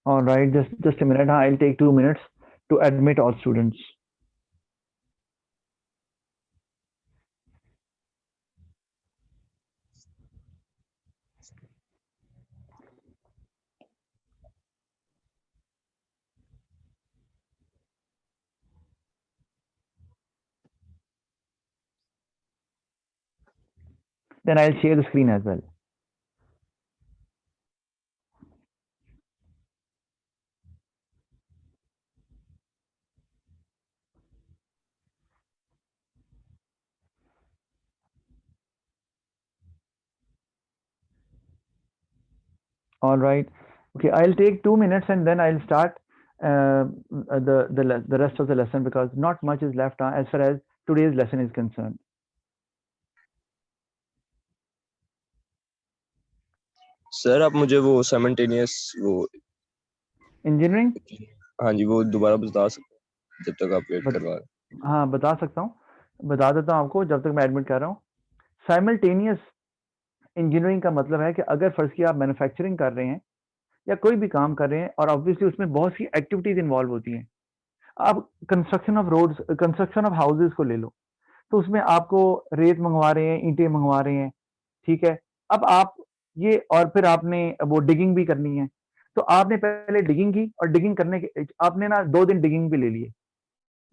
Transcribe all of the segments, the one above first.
All right, just a minute. I'll take 2 minutes to admit all students. Then I'll share the screen as well. All right. Okay, I'll take 2 minutes and then I'll start the rest of the lesson because not much is left as far as today's lesson is concerned. Sir आप मुझे वो simultaneous वो engineering हाँ जी वो दोबारा बता सकते हैं जब तक आप वेट बत, करवा रहे हैं। हाँ बता सकता हूँ, बता देता हूँ आपको जब तक मैं एडमिट कर रहा हूँ। साइमल्टेनियस इंजीनियरिंग का मतलब है कि अगर फर्ज किया आप मैन्युफैक्चरिंग कर रहे हैं या कोई भी काम कर रहे हैं और ऑब्वियसली उसमें बहुत सी एक्टिविटीज इन्वॉल्व होती हैं। आप construction of roads, construction of houses को ले लो, तो उसमें आपको रेत मंगवा रहे हैं, ईंटें मंगवा रहे हैं, ठीक है। अब आप ये और फिर आपने वो डिगिंग भी करनी है, तो आपने पहले डिगिंग की और डिगिंग करने के आपने ना 2 दिन डिगिंग पे ले लिए।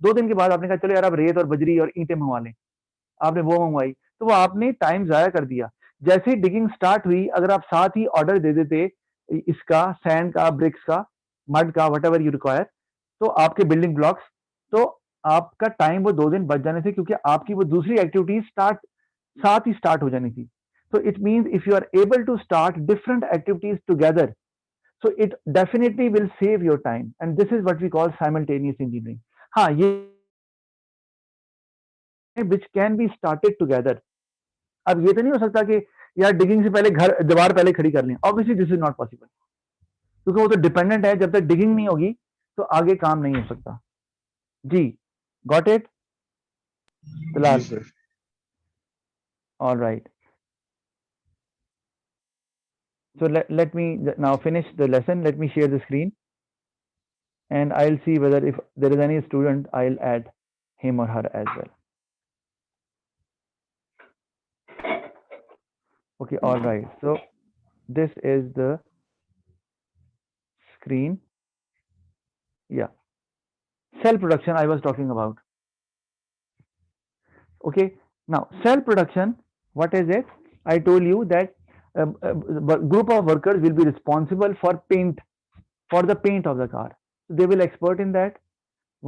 2 दिन के बाद आपने कहा चलो यार अब रेत और बजरी और ईंटें मंगवा लें, आपने वो मंगवाई, तो वो आपने टाइम ज़ाया कर दिया। जैसे ही डिगिंग स्टार्ट हुई, अगर आप साथ ही ऑर्डर दे देते इसका, सैंड का, ब्रिक्स का, मड का, व्हाटएवर यू रिक्वायर, तो आपके बिल्डिंग ब्लॉक्स, तो आपका टाइम वो 2 दिन बच जाने थे क्योंकि आपकी वो दूसरी एक्टिविटीज साथ ही स्टार्ट हो जानी थी। So it means if you are able to start different activities together, so it definitely will save your time, and this is what we call simultaneous engineering. हाँ, ये which can be started together. अब ये तो नहीं हो सकता कि यार डिगिंग से पहले घर दीवार पहले खड़ी कर लें, obviously this is not possible क्योंकि वो तो डिपेंडेंट है, जब तक डिगिंग नहीं होगी तो आगे काम नहीं हो सकता। जी, गॉट इट जी तलाल? Sir. All right, so let me now finish the lesson. Let me share the screen and I'll see whether if there is any student, I'll add him or her as well. Okay, all right. So this is the screen. Yeah, cell production I was talking about. Okay, now cell production, what is it? I told you that group of workers will be responsible for the paint of the car. So they will expert in that.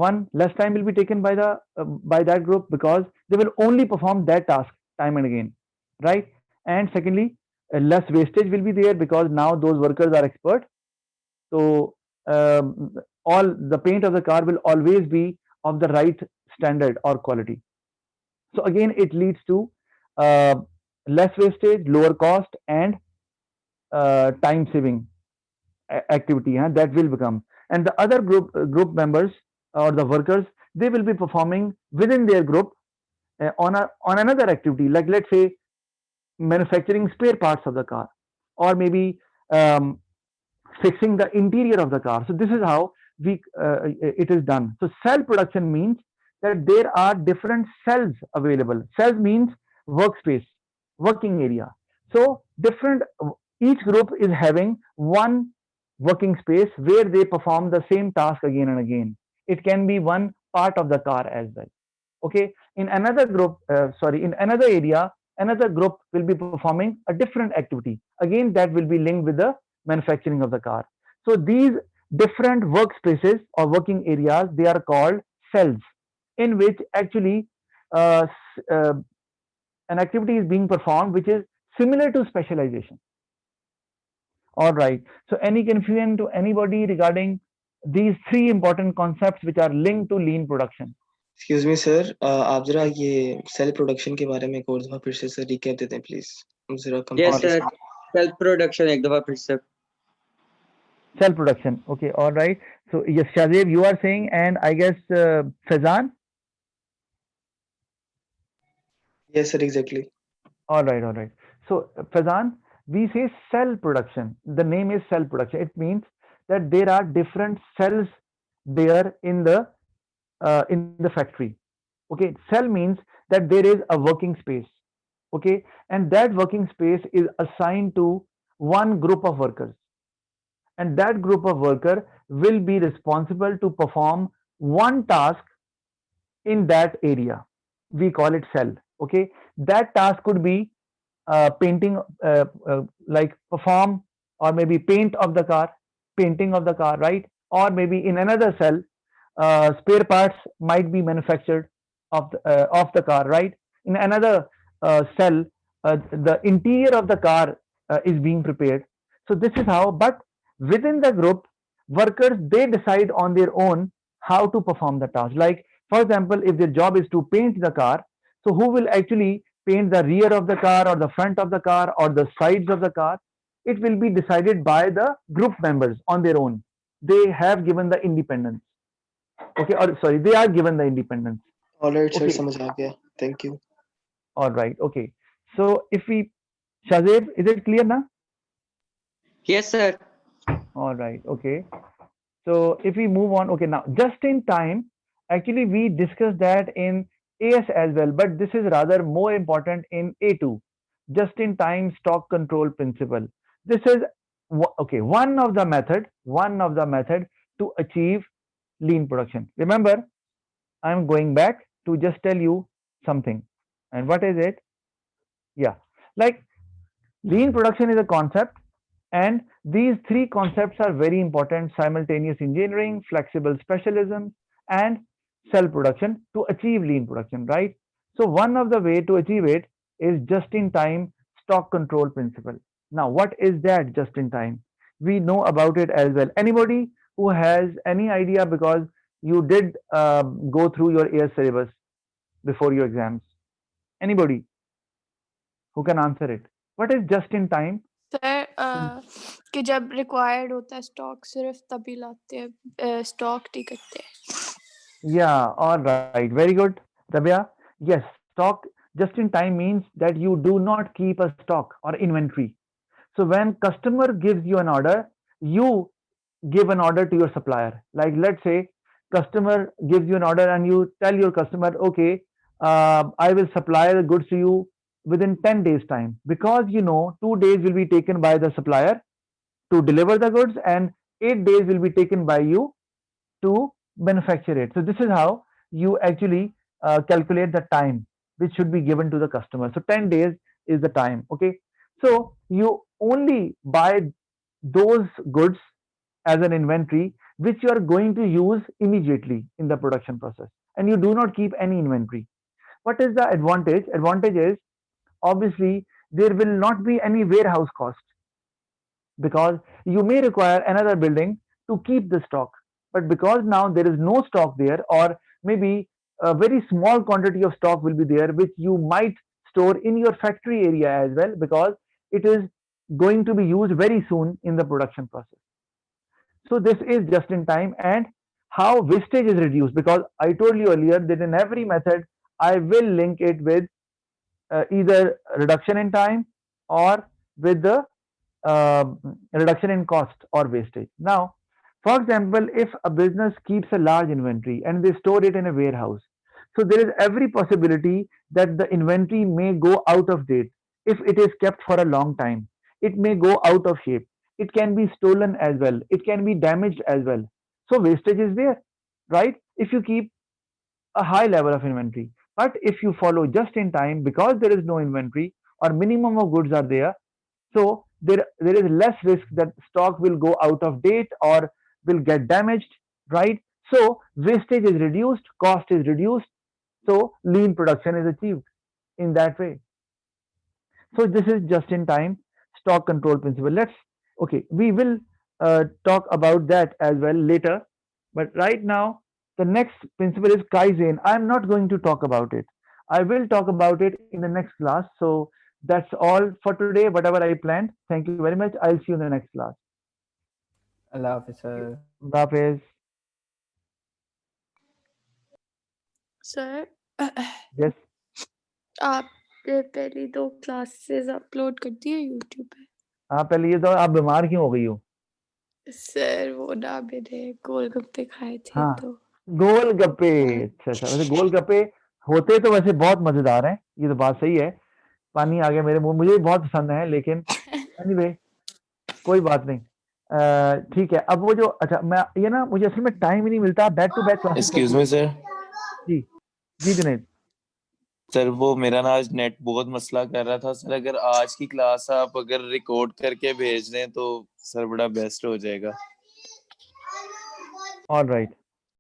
One, less time will be taken by that group because they will only perform that task time and again, right? And secondly, less wastage will be there because now those workers are expert. So all the paint of the car will always be of the right standard or quality. So again, it leads to uh, less wastage, lower cost, and time saving activity that will become. And the other group members or the workers, they will be performing within their group on another activity, like let's say manufacturing spare parts of the car, or maybe um, fixing the interior of the car. So this is how it is done. So cell production means that there are different cells available. Cells means workspace, working area. So different, each group is having one working space where they perform the same task again and again. It can be one part of the car as well. Okay, in another group, in another area, another group will be performing a different activity. Again, that will be linked with the manufacturing of the car. So these different workspaces or working areas, they are called cells, in which actually uh, uh, an activity is being performed which is similar to specialization. All right, so any confusion to anybody regarding these three important concepts which are linked to lean production? Excuse me sir, आप जरा ये cell production के बारे में एक और दफा फिर से सर रिकैप देते हैं प्लीज, हम जरा yes complete. Sir, self production एक दफा फिर से। Cell production. Okay, all right. So yes, Shazib, you are saying, and I guess Fazan. Yes sir, exactly. All right. So Fazan, we say cell production. The name is cell production. It means that there are different cells there in the factory. Okay, cell means that there is a working space. Okay, and that working space is assigned to one group of workers, and that group of worker will be responsible to perform one task in that area. We call it cell. Okay, that task could be painting, like perform, or maybe paint of the car, painting of the car, right? Or maybe in another cell, spare parts might be manufactured of the car, right? In another cell, the interior of the car is being prepared. So this is how. But within the group, workers, they decide on their own how to perform the task. Like for example, if their job is to paint the car, so who will actually paint the rear of the car, or the front of the car, or the sides of the car? It will be decided by the group members on their own. They have given the independence. Okay, or sorry, they are given the independence. Alright, sir, Okay, समझ आ गया. Thank you. all right. Okay, so if we, Shazib, is it clear now? Yes, sir. All right. Okay. So if we move on, okay, now just in time, actually we discussed that in AS as well, but this is rather more important in A2, just in time stock control principle. This is okay, one of the method to achieve lean production. Remember, I'm going back to just tell you something. And what is it? Yeah, like lean production is a concept, and these three concepts are very important: simultaneous engineering, flexible specialism, and cell production to achieve lean production, right? So, one of the way to achieve it is just in time stock control principle. Now, what is that just in time? We know about it as well. Anybody who has any idea, because you did go through your AS syllabus before your exams? Anybody who can answer it? What is just in time? Sir कि जब required होता है stock सिर्फ तभी लाते हैं stock नहीं करते. Yeah, all right. Very good, Rabia. Yes, stock just in time means that you do not keep a stock or inventory. So when customer gives you an order, you give an order to your supplier. Like let's say customer gives you an order and you tell your customer, okay, I will supply the goods to you within 10 days time, because you know 2 days will be taken by the supplier to deliver the goods, and 8 days will be taken by you to manufacture it. So this is how you actually calculate the time which should be given to the customer. So 10 days is the time. Okay. So you only buy those goods as an inventory which you are going to use immediately in the production process, and you do not keep any inventory. What is the advantage? Advantage is obviously there will not be any warehouse cost, because you may require another building to keep the stock, but because now there is no stock there, or maybe a very small quantity of stock will be there which you might store in your factory area as well, because it is going to be used very soon in the production process. So this is just in time. And how wastage is reduced, because I told you earlier that in every method I will link it with either reduction in time or with the uh, reduction in cost or wastage. Now, for example, if a business keeps a large inventory and they store it in a warehouse, so there is every possibility that the inventory may go out of date if it is kept for a long time. It may go out of shape. It can be stolen as well. It can be damaged as well. So wastage is there, right? If you keep a high level of inventory. But if you follow just in time, because there is no inventory or minimum of goods are there, so there is less risk that stock will go out of date or will get damaged, right? So wastage is reduced, cost is reduced, so lean production is achieved in that way. So this is just in time stock control principle. Let's, okay, we will talk about that as well later, but right now the next principle is Kaizen. I'm not going to talk about it. I will talk about it in the next class. So that's all for today, whatever I planned. Thank you very much. I'll see you in the next class. Allah Hafiz, sir. Hafiz. Sir Yes. आपने पहली 2 classes upload कर दी है YouTube पे. हाँ, पहले ये तो आप बीमार क्यों हो गई हो? सर वो ना मैंने गोलगप्पे खाए थे हाँ तो गोलगप्पे। अच्छा अच्छा, वैसे गोलगप्पे होते तो वैसे बहुत मजेदार हैं, ये तो बात सही है। पानी आ गया मेरे मुंह, मुझे भी बहुत पसंद है, लेकिन एनीवे कोई बात नहीं। ठीक है, अब वो जो, अच्छा मैं ये ना, मुझे असल में टाइम ही नहीं मिलता, back to back classes excuse चलती मी है। सर। जी जी जुनेद। सर वो मेरा ना आज नेट बहुत मसला कर रहा था सर, अगर आज की क्लास आप अगर रिकॉर्ड करके भेज दें तो सर बड़ा बेस्ट हो जाएगा। All right